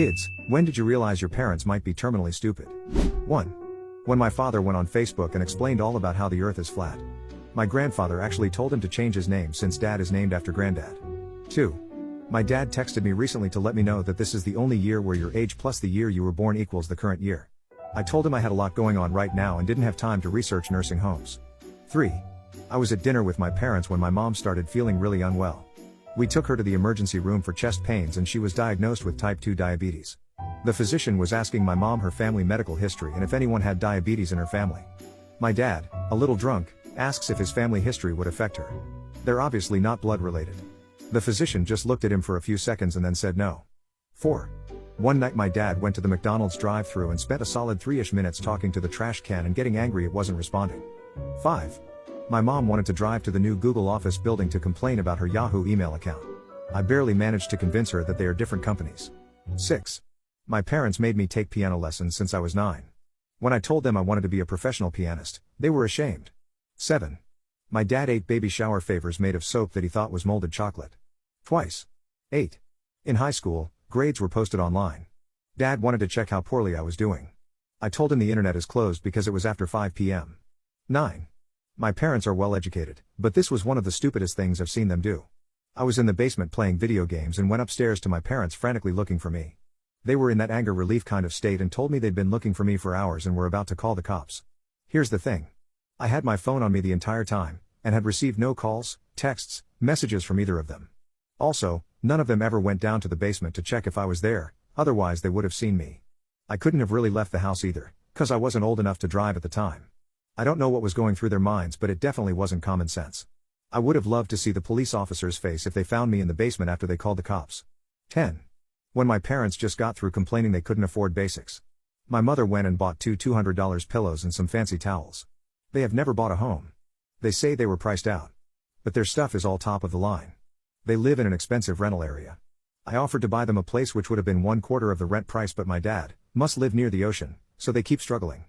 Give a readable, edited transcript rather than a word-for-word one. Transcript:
Kids, when did you realize your parents might be terminally stupid? 1. When my father went on Facebook and explained all about how the earth is flat. My grandfather actually told him to change his name since dad is named after granddad. 2. My dad texted me recently to let me know that this is the only year where your age plus the year you were born equals the current year. I told him I had a lot going on right now and didn't have time to research nursing homes. 3. I was at dinner with my parents when my mom started feeling really unwell. We took her to the emergency room for chest pains and she was diagnosed with type 2 diabetes. The physician was asking my mom her family medical history and if anyone had diabetes in her family. My dad, a little drunk, asks if his family history would affect her. They're obviously not blood related. The physician just looked at him for a few seconds and then said no. 4. One night my dad went to the McDonald's drive-thru and spent a solid 3-ish minutes talking to the trash can and getting angry it wasn't responding. 5. My mom wanted to drive to the new Google office building to complain about her Yahoo email account. I barely managed to convince her that they are different companies. 6. My parents made me take piano lessons since I was 9. When I told them I wanted to be a professional pianist, they were ashamed. 7. My dad ate baby shower favors made of soap that he thought was molded chocolate. Twice. 8. In high school, grades were posted online. Dad wanted to check how poorly I was doing. I told him the internet is closed because it was after 5 p.m. 9. My parents are well educated, but this was one of the stupidest things I've seen them do. I was in the basement playing video games and went upstairs to my parents frantically looking for me. They were in that anger relief kind of state and told me they'd been looking for me for hours and were about to call the cops. Here's the thing. I had my phone on me the entire time, and had received no calls, texts, messages from either of them. Also, none of them ever went down to the basement to check if I was there, otherwise they would have seen me. I couldn't have really left the house either, 'cause I wasn't old enough to drive at the time. I don't know what was going through their minds, but it definitely wasn't common sense. I would have loved to see the police officer's face if they found me in the basement after they called the cops. 10. When my parents just got through complaining they couldn't afford basics. My mother went and bought two $200 pillows and some fancy towels. They have never bought a home. They say they were priced out. But their stuff is all top of the line. They live in an expensive rental area. I offered to buy them a place which would have been 1/4 of the rent price, but my dad must live near the ocean, so they keep struggling.